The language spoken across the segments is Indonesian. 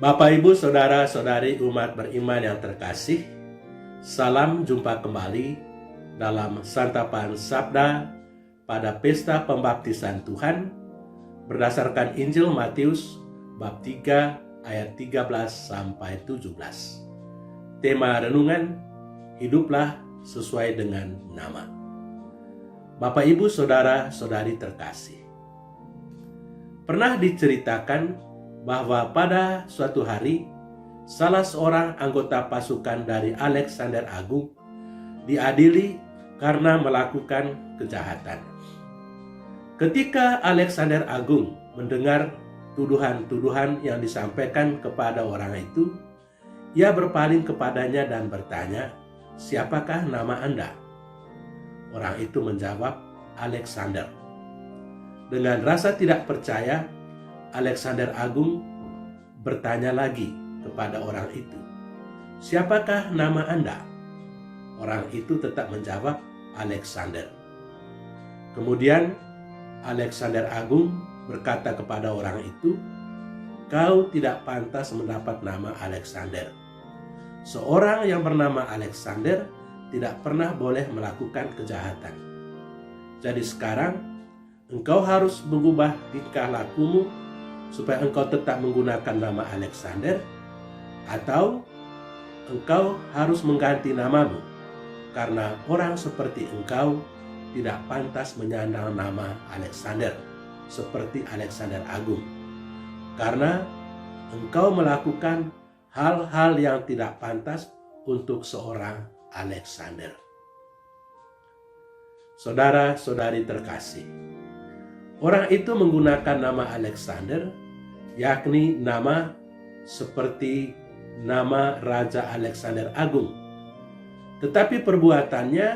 Bapak, Ibu, Saudara-saudari umat beriman yang terkasih, salam jumpa kembali dalam santapan Sabda pada Pesta Pembaptisan Tuhan berdasarkan Injil Matius bab 3 ayat 13 sampai 17. Tema renungan, hiduplah sesuai dengan nama. Bapak, Ibu, Saudara-saudari terkasih, pernah diceritakan bahwa pada suatu hari salah seorang anggota pasukan dari Alexander Agung diadili karena melakukan kejahatan. Ketika Alexander Agung mendengar tuduhan-tuduhan yang disampaikan kepada orang itu, ia berpaling kepadanya dan bertanya, "Siapakah nama Anda?" Orang itu menjawab, "Alexander." Dengan rasa tidak percaya, Alexander Agung bertanya lagi kepada orang itu, "Siapakah nama Anda?" Orang itu tetap menjawab, "Alexander." Kemudian Alexander Agung berkata kepada orang itu, "Kau tidak pantas mendapat nama Alexander. Seorang yang bernama Alexander tidak pernah boleh melakukan kejahatan. Jadi sekarang engkau harus mengubah tingkah lakumu supaya engkau tetap menggunakan nama Alexander, atau engkau harus mengganti namamu, karena orang seperti engkau tidak pantas menyandang nama Alexander seperti Alexander Agung, karena engkau melakukan hal-hal yang tidak pantas untuk seorang Alexander." Saudara-saudari terkasih, orang itu menggunakan nama Alexander, yakni nama seperti nama Raja Alexander Agung. Tetapi perbuatannya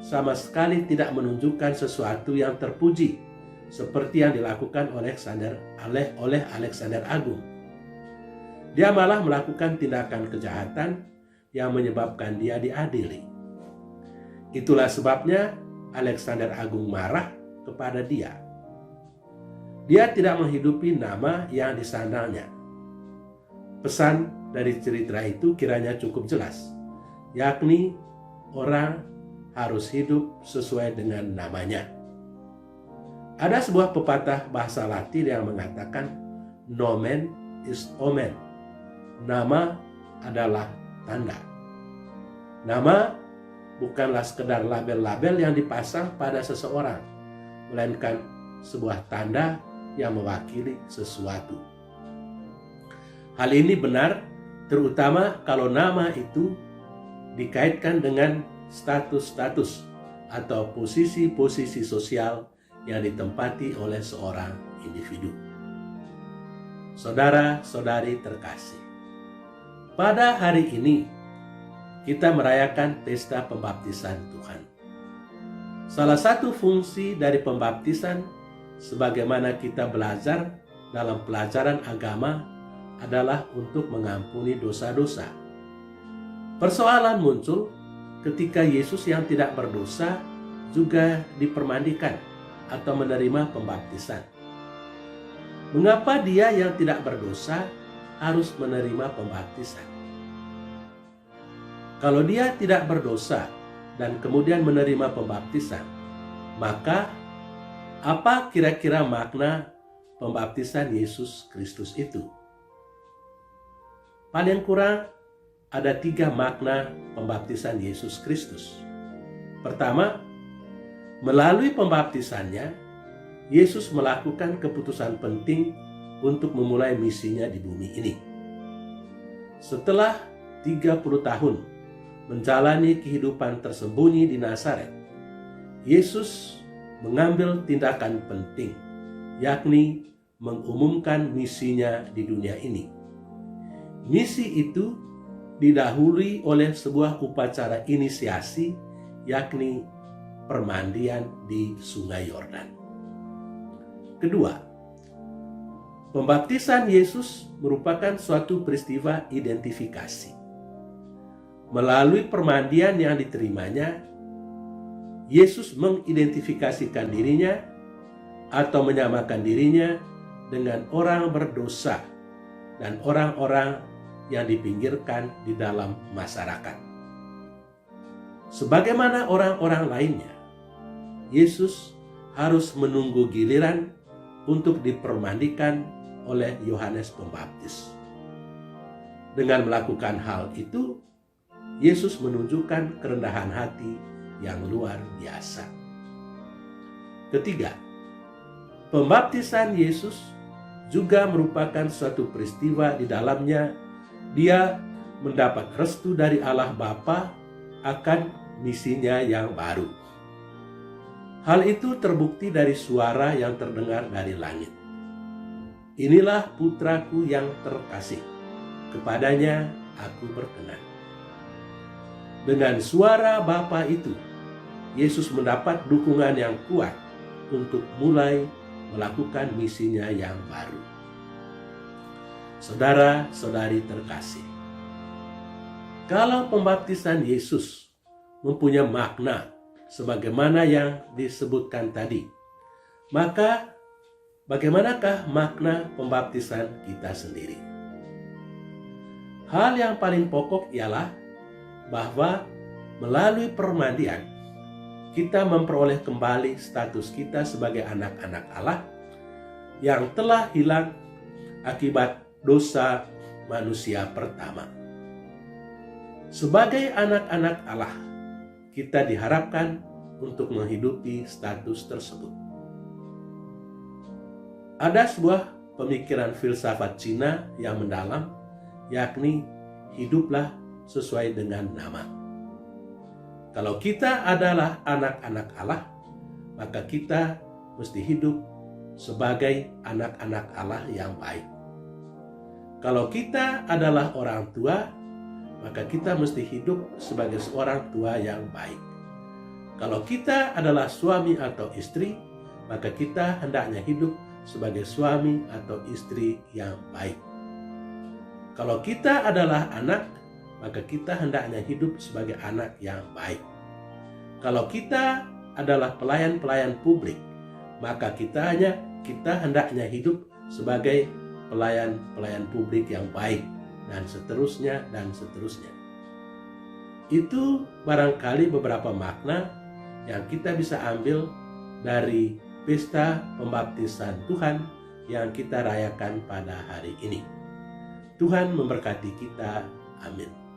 sama sekali tidak menunjukkan sesuatu yang terpuji, seperti yang dilakukan oleh Alexander Agung. Dia malah melakukan tindakan kejahatan yang menyebabkan dia diadili. Itulah sebabnya Alexander Agung marah kepada dia. Dia tidak menghidupi nama yang disandangnya. Pesan dari cerita itu kiranya cukup jelas, yakni orang harus hidup sesuai dengan namanya. Ada sebuah pepatah bahasa Latin yang mengatakan, "Nomen is omen." Nama adalah tanda. Nama bukanlah sekedar label-label yang dipasang pada seseorang, melainkan sebuah tanda yang mewakili sesuatu. Hal ini benar terutama kalau nama itu dikaitkan dengan status-status atau posisi-posisi sosial yang ditempati oleh seorang individu. Saudara-saudari terkasih, pada hari ini kita merayakan pesta pembaptisan Tuhan. Salah satu fungsi dari pembaptisan, sebagaimana kita belajar dalam pelajaran agama, adalah untuk mengampuni dosa-dosa. Persoalan muncul ketika Yesus yang tidak berdosa juga dipermandikan atau menerima pembaptisan. Mengapa dia yang tidak berdosa harus menerima pembaptisan? Kalau dia tidak berdosa dan kemudian menerima pembaptisan, maka apa kira-kira makna pembaptisan Yesus Kristus itu? Paling kurang ada 3 makna pembaptisan Yesus Kristus. Pertama, melalui pembaptisannya, Yesus melakukan keputusan penting untuk memulai misinya di bumi ini. Setelah 30 tahun menjalani kehidupan tersembunyi di Nazaret, Yesus mengambil tindakan penting, yakni mengumumkan misinya di dunia ini. Misi itu didahului oleh sebuah upacara inisiasi, yakni permandian di Sungai Yordan. Kedua, pembaptisan Yesus merupakan suatu peristiwa identifikasi. Melalui permandian yang diterimanya, Yesus mengidentifikasikan dirinya atau menyamakan dirinya dengan orang berdosa dan orang-orang yang dipinggirkan di dalam masyarakat. Sebagaimana orang-orang lainnya, Yesus harus menunggu giliran untuk dipermandikan oleh Yohanes Pembaptis. Dengan melakukan hal itu, Yesus menunjukkan kerendahan hati yang luar biasa. Ketiga, pembaptisan Yesus juga merupakan suatu peristiwa di dalamnya Dia mendapat restu dari Allah Bapa akan misinya yang baru. Hal itu terbukti dari suara yang terdengar dari langit. Inilah putraku yang terkasih, kepadanya aku berkenan. Dengan suara Bapa itu, Yesus mendapat dukungan yang kuat untuk mulai melakukan misinya yang baru. Saudara-saudari terkasih, kalau pembaptisan Yesus mempunyai makna sebagaimana yang disebutkan tadi, maka bagaimanakah makna pembaptisan kita sendiri? Hal yang paling pokok ialah bahwa melalui permandian kita memperoleh kembali status kita sebagai anak-anak Allah yang telah hilang akibat dosa manusia pertama. Sebagai anak-anak Allah, kita diharapkan untuk menghidupi status tersebut. Ada sebuah pemikiran filsafat Cina yang mendalam, yakni hiduplah sesuai dengan nama. Kalau kita adalah anak-anak Allah, maka kita mesti hidup sebagai anak-anak Allah yang baik. Kalau kita adalah orang tua, maka kita mesti hidup sebagai seorang tua yang baik. Kalau kita adalah suami atau istri, maka kita hendaknya hidup sebagai suami atau istri yang baik. Kalau kita adalah anak, maka kita hendaknya hidup sebagai anak yang baik. Kalau kita adalah pelayan-pelayan publik, maka kita hendaknya hidup sebagai pelayan-pelayan publik yang baik, dan seterusnya dan seterusnya. Itu barangkali beberapa makna yang kita bisa ambil dari pesta pembaptisan Tuhan yang kita rayakan pada hari ini. Tuhan memberkati kita. Amin.